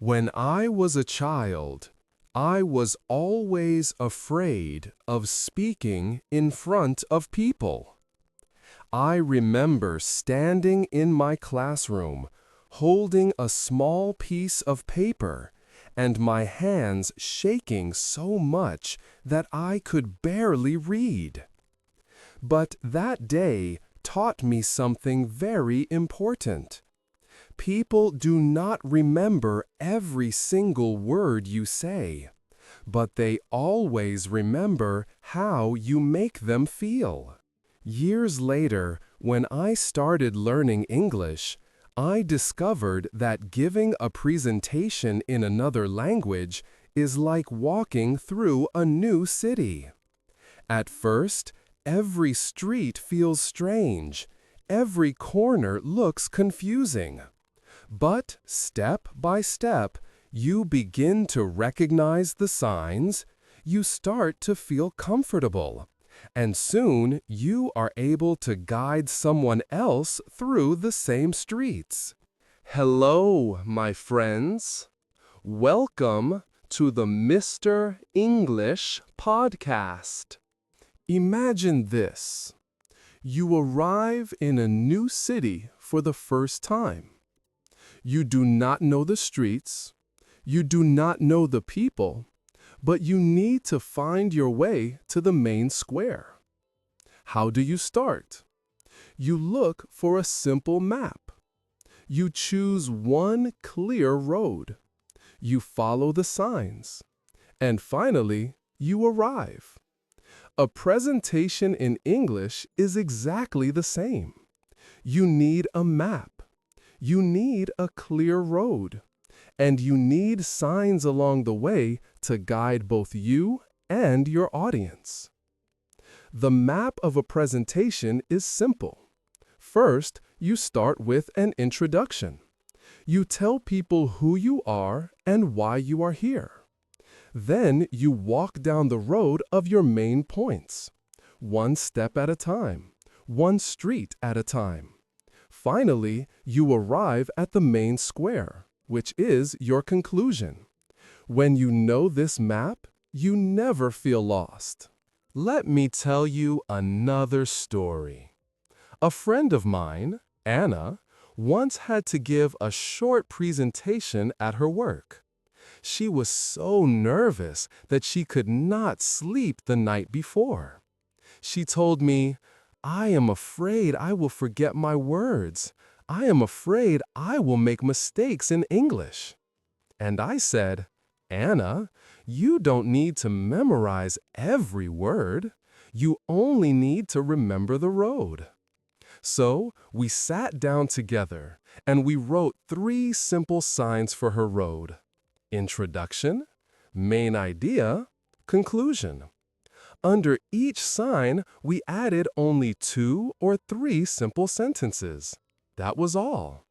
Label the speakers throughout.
Speaker 1: When I was a child, I was always afraid of speaking in front of people. I remember standing in my classroom, holding a small piece of paper, and my hands shaking so much that I could barely read. But that day taught me something very important. People do not remember every single word you say, but they always remember how you make them feel. Years later, when I started learning English, I discovered that giving a presentation in another language is like walking through a new city. At first, every street feels strange. Every corner looks confusing. But step by step, you begin to recognize the signs, you start to feel comfortable, and soon you are able to guide someone else through the same streets. Hello, my friends. Welcome to the Mr. English Podcast. Imagine this. You arrive in a new city for the first time. You do not know the streets, you do not know the people, but you need to find your way to the main square. How do you start? You look for a simple map. You choose one clear road. You follow the signs. And finally, you arrive. A presentation in English is exactly the same. You need a map. You need a clear road, and you need signs along the way to guide both you and your audience. The map of a presentation is simple. First, you start with an introduction. You tell people who you are and why you are here. Then you walk down the road of your main points, one step at a time, one street at a time. Finally, you arrive at the main square, which is your conclusion. When you know this map, you never feel lost. Let me tell you another story. A friend of mine, Anna, once had to give a short presentation at her work. She was so nervous that she could not sleep the night before. She told me, "I am afraid I will forget my words. I am afraid I will make mistakes in English." And I said, "Anna, you don't need to memorize every word. You only need to remember the road." So we sat down together and we wrote 3 simple signs for her road: introduction, main idea, conclusion. Under each sign, we added only 2 or 3 simple sentences. That was all.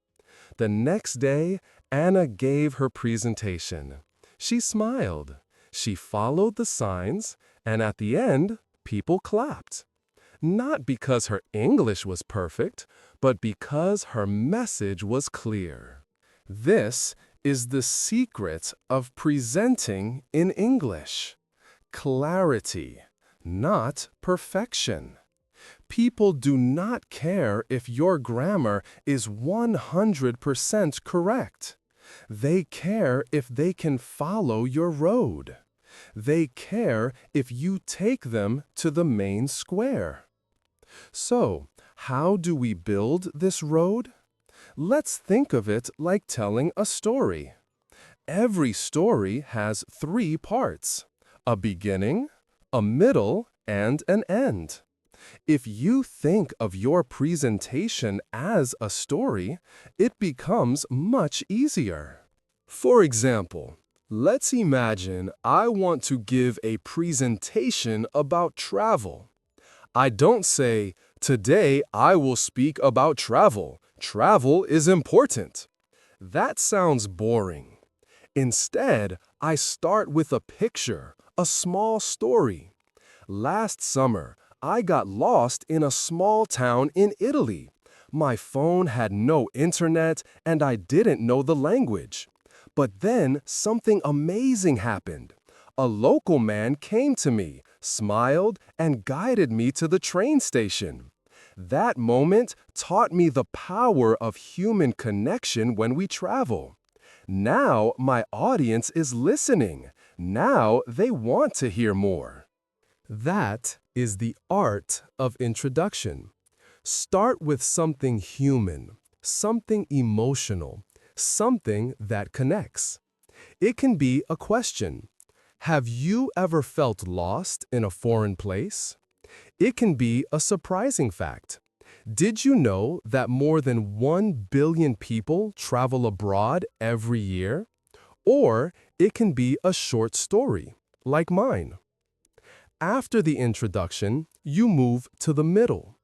Speaker 1: The next day, Anna gave her presentation. She smiled. She followed the signs, and at the end, people clapped. Not because her English was perfect, but because her message was clear. This is the secret of presenting in English. Clarity, not perfection. People do not care if your grammar is 100% correct. They care if they can follow your road. They care if you take them to the main square. So, how do we build this road? Let's think of it like telling a story. Every story has 3 parts: a beginning, a middle, and an end. If you think of your presentation as a story, it becomes much easier. For example, let's imagine I want to give a presentation about travel. I don't say, "Today I will speak about travel. Travel is important." That sounds boring. Instead, I start with a picture, a small story. Last summer, I got lost in a small town in Italy. My phone had no internet and I didn't know the language. But then something amazing happened. A local man came to me, smiled, and guided me to the train station. That moment taught me the power of human connection when we travel. Now my audience is listening. Now they want to hear more. That is the art of introduction. Start with something human, something emotional, something that connects. It can be a question. Have you ever felt lost in a foreign place? It can be a surprising fact. Did you know that more than 1 billion people travel abroad every year? Or it can be a short story, like mine. After the introduction, you move to the middle.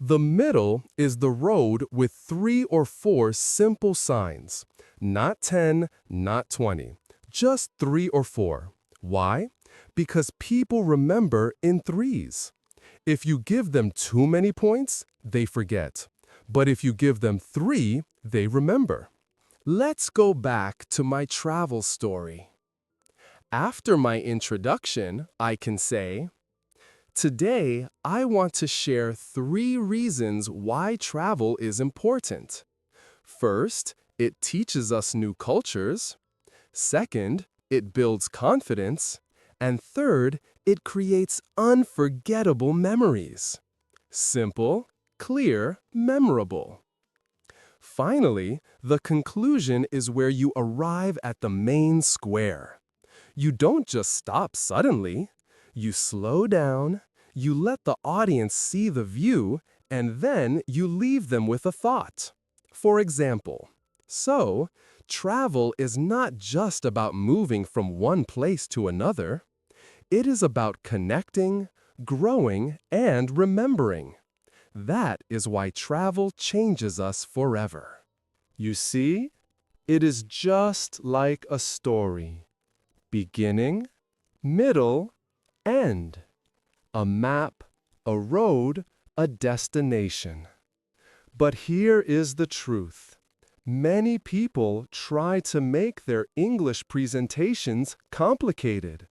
Speaker 1: The middle is the road with 3 or 4 simple signs. Not 10, not 20. Just 3 or 4. Why? Because people remember in threes. If you give them too many points, they forget. But if you give them 3, they remember. Let's go back to my travel story. After my introduction, I can say, today I want to share 3 reasons why travel is important. First, it teaches us new cultures. Second, it builds confidence. And third, it creates unforgettable memories. Simple, clear, memorable. Finally, the conclusion is where you arrive at the main square. You don't just stop suddenly. You slow down, you let the audience see the view, and then you leave them with a thought. For example, so, travel is not just about moving from one place to another. It is about connecting, growing, and remembering. That is why travel changes us forever. You see, it is just like a story. Beginning, middle, end. A map, a road, a destination. But here is the truth. Many people try to make their English presentations complicated.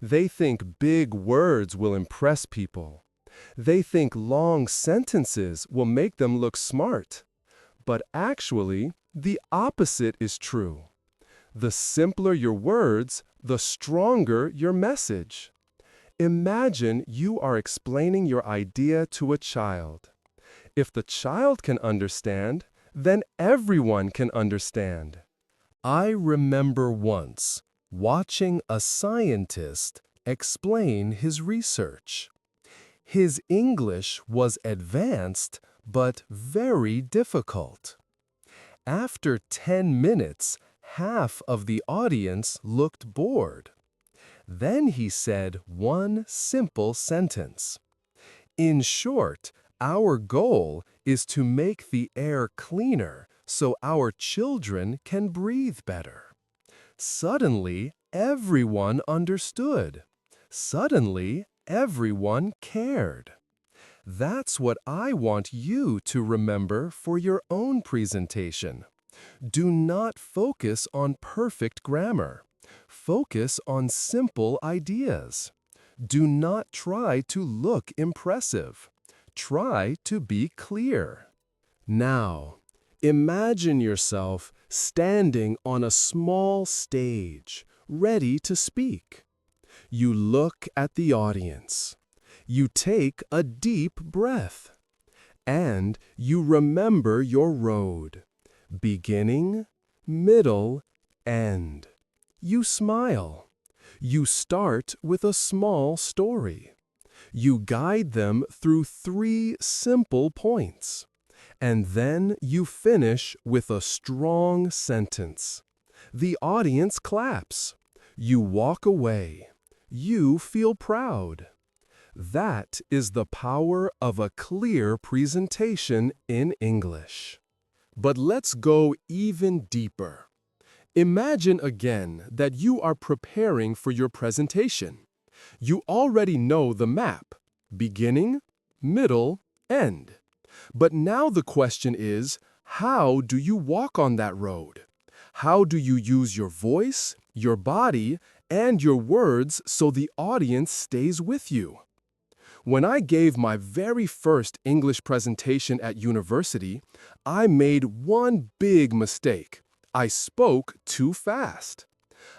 Speaker 1: They think big words will impress people. They think long sentences will make them look smart. But actually, the opposite is true. The simpler your words, the stronger your message. Imagine you are explaining your idea to a child. If the child can understand, then everyone can understand. I remember once watching a scientist explain his research. His English was advanced, but very difficult. After 10 minutes, half of the audience looked bored. Then he said one simple sentence. In short, our goal is to make the air cleaner so our children can breathe better. Suddenly, everyone understood. Suddenly, everyone cared. That's what I want you to remember for your own presentation. Do not focus on perfect grammar. Focus on simple ideas. Do not try to look impressive. Try to be clear. Now, imagine yourself standing on a small stage, ready to speak. You look at the audience. You take a deep breath. And you remember your road. Beginning, middle, end. You smile. You start with a small story. You guide them through 3 simple points. And then you finish with a strong sentence. The audience claps. You walk away. You feel proud. That is the power of a clear presentation in English. But let's go even deeper. Imagine again that you are preparing for your presentation. You already know the map, beginning, middle, end. But now the question is, how do you walk on that road? How do you use your voice, your body, and your words so the audience stays with you? When I gave my very first English presentation at university, I made one big mistake. I spoke too fast.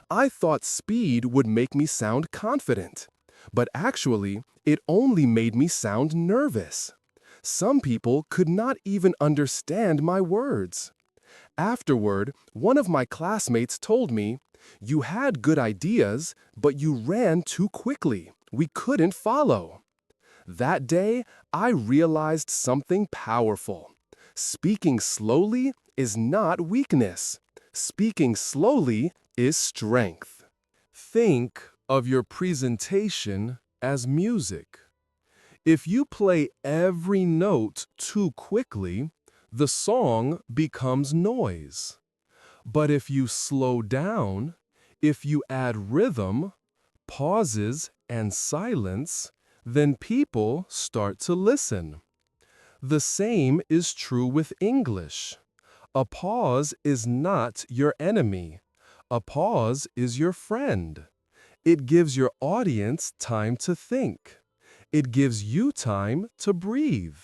Speaker 1: I thought speed would make me sound confident, but actually, it only made me sound nervous. Some people could not even understand my words. Afterward, one of my classmates told me, "You had good ideas, but you ran too quickly. We couldn't follow." That day, I realized something powerful. Speaking slowly is not weakness. Speaking slowly is strength. Think of your presentation as music. If you play every note too quickly, the song becomes noise. But if you slow down, if you add rhythm, pauses, and silence, then people start to listen. The same is true with English. A pause is not your enemy. A pause is your friend. It gives your audience time to think. It gives you time to breathe.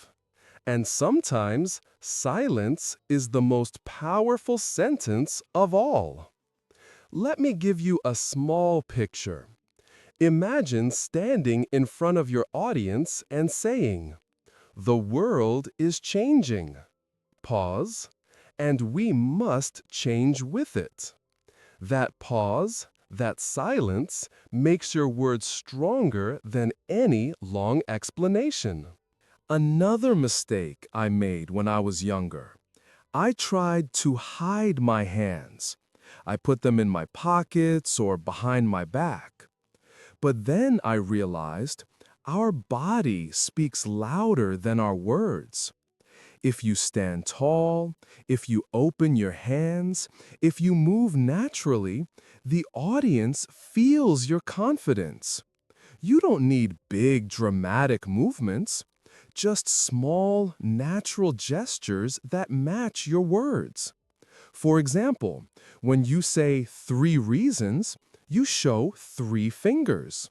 Speaker 1: And sometimes silence is the most powerful sentence of all. Let me give you a small picture. Imagine standing in front of your audience and saying, "The world is changing." Pause, and we must change with it. That pause, that silence, makes your words stronger than any long explanation. Another mistake I made when I was younger. I tried to hide my hands. I put them in my pockets or behind my back. But then I realized our body speaks louder than our words. If you stand tall, if you open your hands, if you move naturally, the audience feels your confidence. You don't need big dramatic movements, just small, natural gestures that match your words. For example, when you say 3 reasons, you show 3 fingers.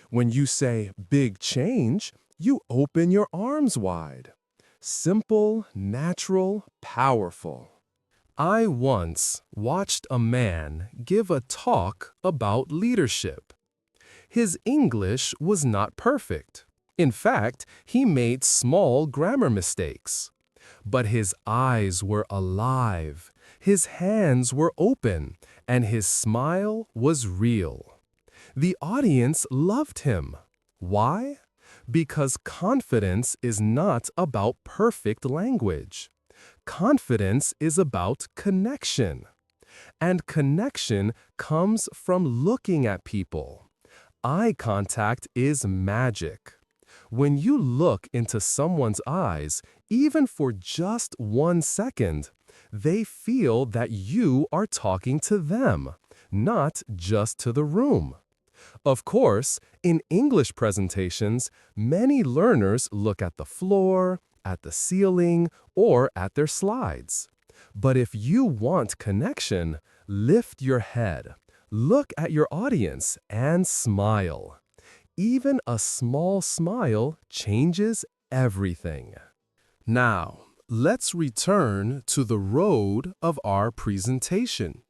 Speaker 1: When you say big change, you open your arms wide. Simple, natural, powerful. I once watched a man give a talk about leadership. His English was not perfect. In fact, he made small grammar mistakes. But his eyes were alive, his hands were open, and his smile was real. The audience loved him. Why? Because confidence is not about perfect language. Confidence is about connection. And connection comes from looking at people. Eye contact is magic. When you look into someone's eyes, even for just 1 second, they feel that you are talking to them, not just to the room. Of course, in English presentations, many learners look at the floor, at the ceiling, or at their slides. But if you want connection, lift your head, look at your audience, and smile. Even a small smile changes everything. Now, let's return to the road of our presentation.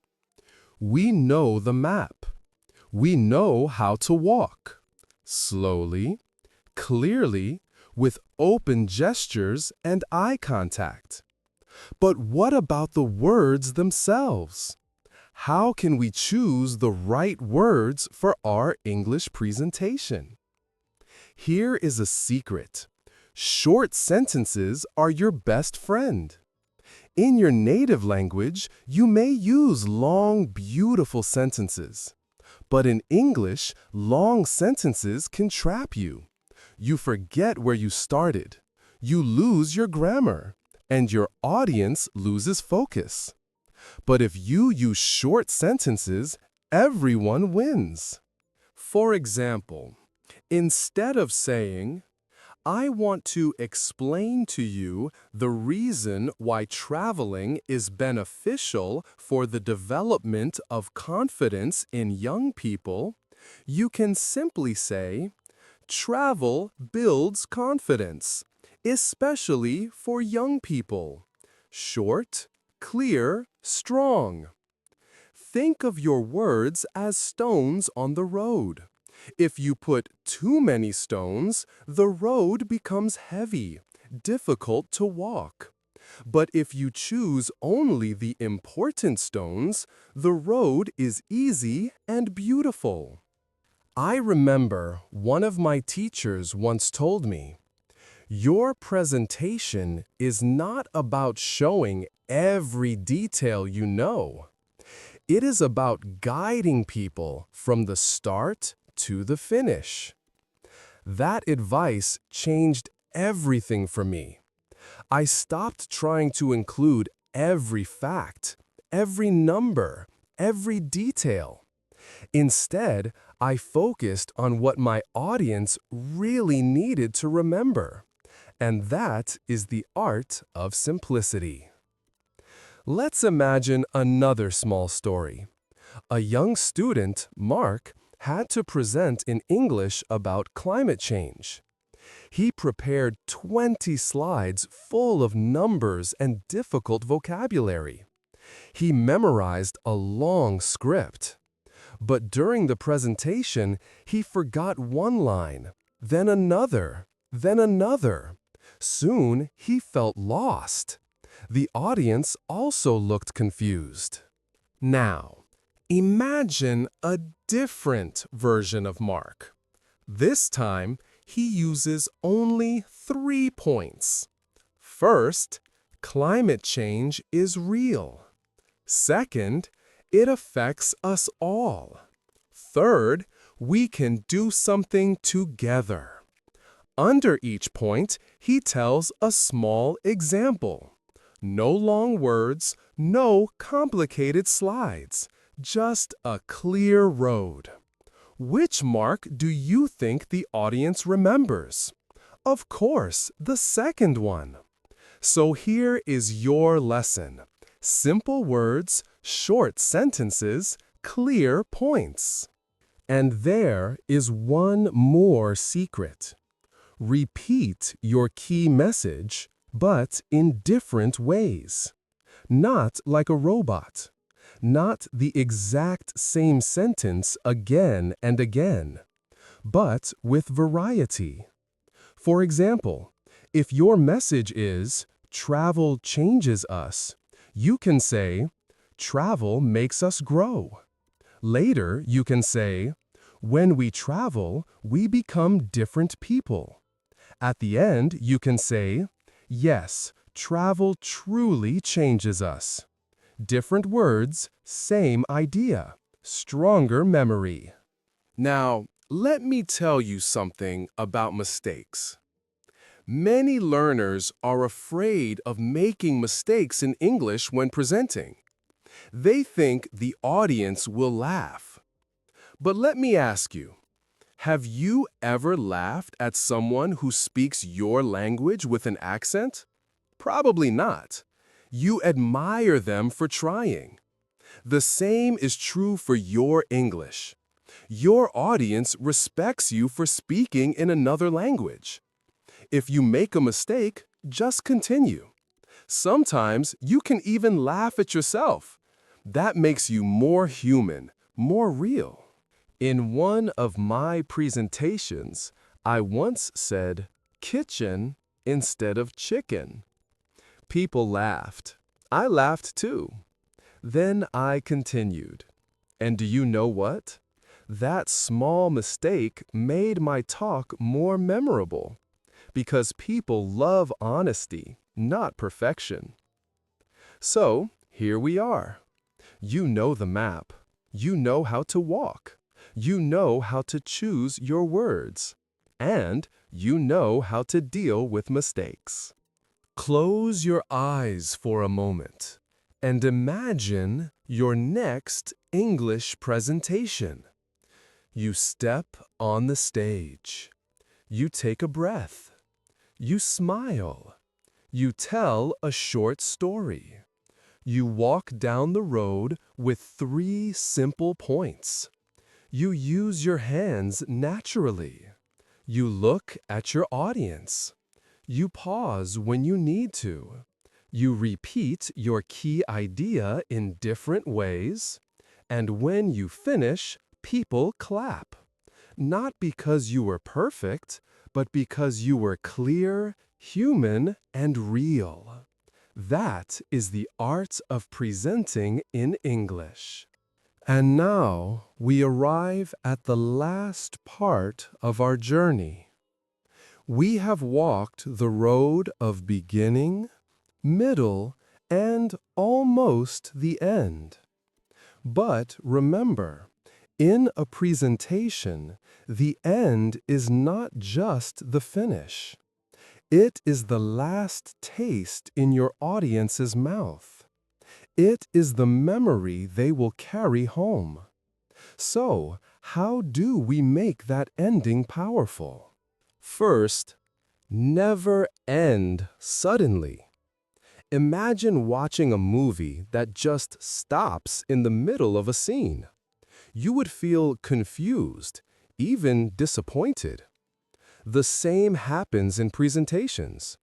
Speaker 1: We know the map. We know how to walk. Slowly, clearly, with open gestures and eye contact. But what about the words themselves? How can we choose the right words for our English presentation? Here is a secret. Short sentences are your best friend. In your native language, you may use long, beautiful sentences. But in English, long sentences can trap you. You forget where you started. You lose your grammar, and your audience loses focus. But if you use short sentences, everyone wins. For example, instead of saying, I want to explain to you the reason why traveling is beneficial for the development of confidence in young people. You can simply say, travel builds confidence, especially for young people. Short, clear, strong. Think of your words as stones on the road. If you put too many stones, the road becomes heavy, difficult to walk. But if you choose only the important stones, the road is easy and beautiful. I remember one of my teachers once told me, "Your presentation is not about showing every detail you know. It is about guiding people from the start to the finish." That advice changed everything for me. I stopped trying to include every fact, every number, every detail. Instead, I focused on what my audience really needed to remember. And that is the art of simplicity. Let's imagine another small story. A young student, Mark, had to present in English about climate change. He prepared 20 slides full of numbers and difficult vocabulary. He memorized a long script. But during the presentation, he forgot one line, then another, then another. Soon, he felt lost. The audience also looked confused. Now, imagine a different version of Mark. This time, he uses only 3 points. First, climate change is real. Second, it affects us all. Third, we can do something together. Under each point, he tells a small example. No long words, no complicated slides, just a clear road. Which Mark do you think the audience remembers? Of course, the second one. So here is your lesson. Simple words, short sentences, clear points. And there is one more secret. Repeat your key message, but in different ways. Not like a robot. Not the exact same sentence again and again, but with variety. For example, if your message is, "Travel changes us," you can say, "Travel makes us grow." Later, you can say, "When we travel, we become different people." At the end, you can say, "Yes, travel truly changes us." Different words, same idea. Stronger memory. Now, let me tell you something about mistakes. Many learners are afraid of making mistakes in English when presenting. They think the audience will laugh. But let me ask you, have you ever laughed at someone who speaks your language with an accent? Probably not. You admire them for trying. The same is true for your English. Your audience respects you for speaking in another language. If you make a mistake, just continue. Sometimes you can even laugh at yourself. That makes you more human, more real. In one of my presentations, I once said kitchen instead of chicken. People laughed. I laughed too. Then I continued. And do you know what? That small mistake made my talk more memorable. Because people love honesty, not perfection. So, here we are. You know the map. You know how to walk. You know how to choose your words. And you know how to deal with mistakes. Close your eyes for a moment and imagine your next English presentation. You step on the stage. You take a breath. You smile. You tell a short story. You walk down the road with 3 simple points. You use your hands naturally. You look at your audience. You pause when you need to. You repeat your key idea in different ways. And when you finish, people clap. Not because you were perfect, but because you were clear, human, and real. That is the art of presenting in English. And now we arrive at the last part of our journey. We have walked the road of beginning, middle, and almost the end. But remember, in a presentation, the end is not just the finish. It is the last taste in your audience's mouth. It is the memory they will carry home. So, how do we make that ending powerful? First, never end suddenly. Imagine watching a movie that just stops in the middle of a scene. You would feel confused, even disappointed. The same happens in presentations.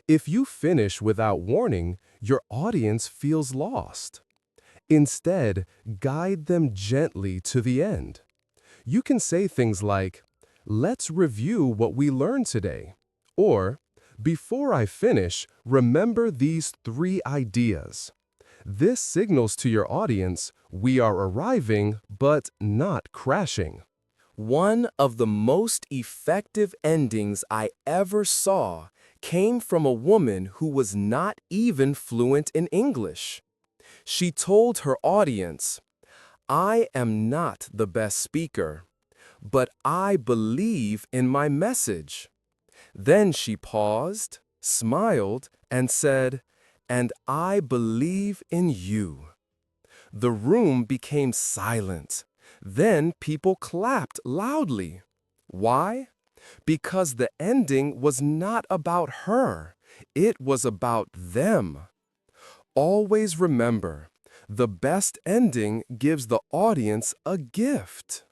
Speaker 1: If you finish without warning, your audience feels lost. Instead, guide them gently to the end. You can say things like, "Let's review what we learned today," or, "Before I finish, remember these 3 ideas." This signals to your audience, we are arriving, but not crashing. One of the most effective endings I ever saw came from a woman who was not even fluent in English. She told her audience, "I am not the best speaker, but I believe in my message." Then she paused, smiled, and said, "And I believe in you." The room became silent. Then people clapped loudly. Why? Because the ending was not about her. It was about them. Always remember, the best ending gives the audience a gift.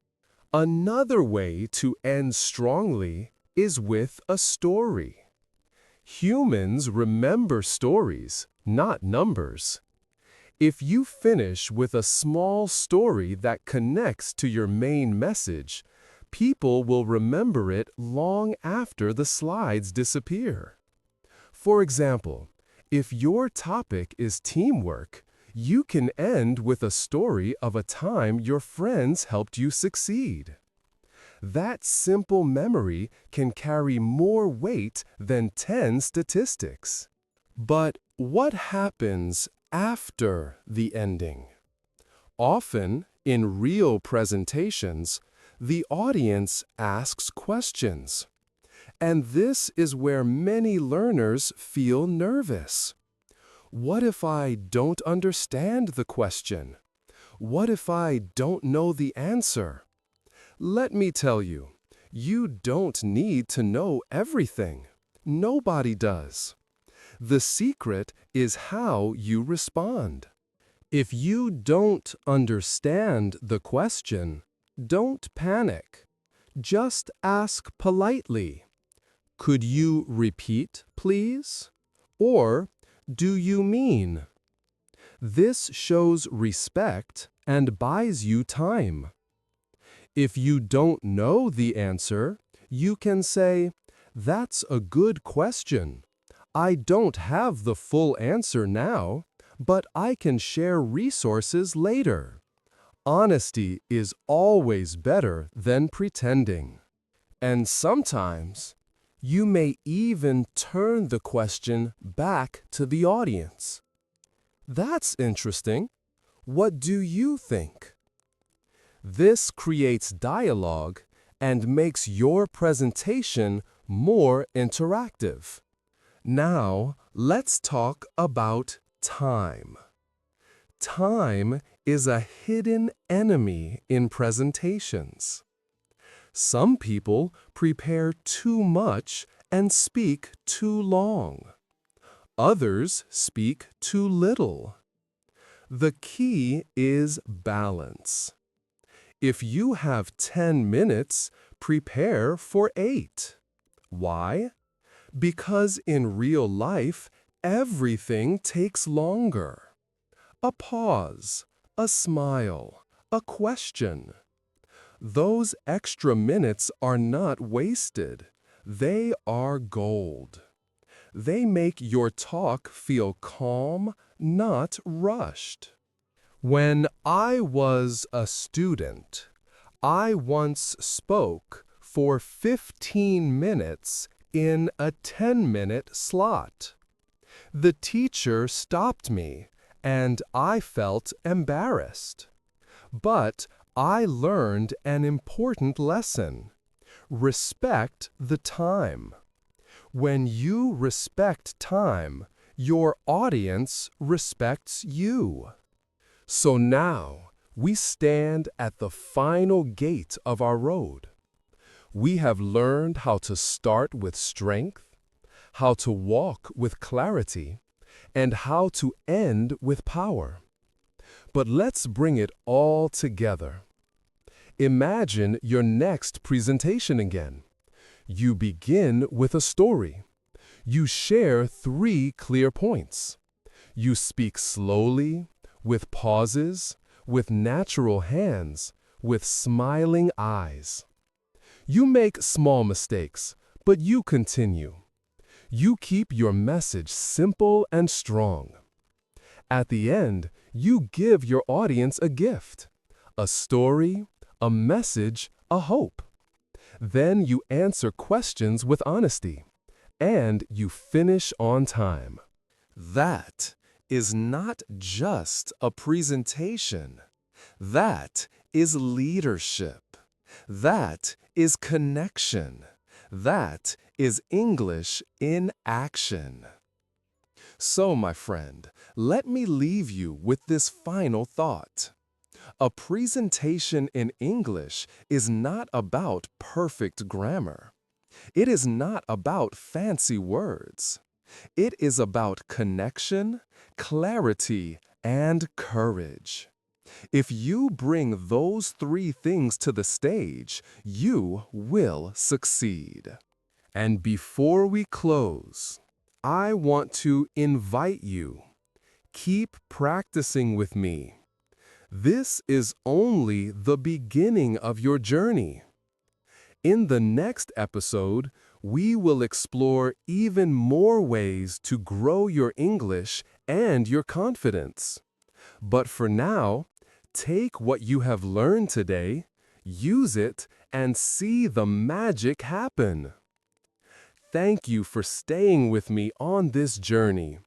Speaker 1: Another way to end strongly is with a story. Humans remember stories, not numbers. If you finish with a small story that connects to your main message, people will remember it long after the slides disappear. For example, if your topic is teamwork, you can end with a story of a time your friends helped you succeed. That simple memory can carry more weight than 10 statistics. But what happens after the ending? Often, in real presentations, the audience asks questions. And this is where many learners feel nervous. What if I don't understand the question? What if I don't know the answer? Let me tell you, you don't need to know everything. Nobody does. The secret is how you respond. If you don't understand the question, don't panic. Just ask politely. "Could you repeat, please?" Or, "Do you mean?" This shows respect and buys you time. If you don't know the answer, you can say, "That's a good question. I don't have the full answer now, but I can share resources later." Honesty is always better than pretending. And sometimes, you may even turn the question back to the audience. "That's interesting. What do you think?" This creates dialogue and makes your presentation more interactive. Now, let's talk about time. Time is a hidden enemy in presentations. Some people prepare too much and speak too long. Others speak too little. The key is balance. If you have 10 minutes, prepare for 8. Why? Because in real life, everything takes longer. A pause, a smile, a question. Those extra minutes are not wasted. They are gold. They make your talk feel calm, not rushed. When I was a student, I once spoke for 15 minutes in a 10-minute slot. The teacher stopped me, and I felt embarrassed. But I learned an important lesson. Respect the time. When you respect time, your audience respects you. So now, we stand at the final gate of our road. We have learned how to start with strength, how to walk with clarity, and how to end with power. But let's bring it all together. Imagine your next presentation again. You begin with a story. You share 3 clear points. You speak slowly, with pauses, with natural hands, with smiling eyes. You make small mistakes, but you continue. You keep your message simple and strong. At the end, you give your audience a gift, a story, a message, a hope. Then you answer questions with honesty, and you finish on time. That is not just a presentation. That is leadership. That is connection. That is English in action. So, my friend, let me leave you with this final thought. A presentation in English is not about perfect grammar. It is not about fancy words. It is about connection, clarity, and courage. If you bring those 3 things to the stage, you will succeed. And before we close, I want to invite you. Keep practicing with me. This is only the beginning of your journey. In the next episode, we will explore even more ways to grow your English and your confidence. But for now, take what you have learned today, use it, and see the magic happen. Thank you for staying with me on this journey.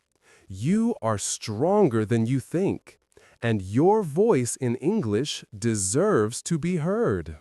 Speaker 1: You are stronger than you think, and your voice in English deserves to be heard.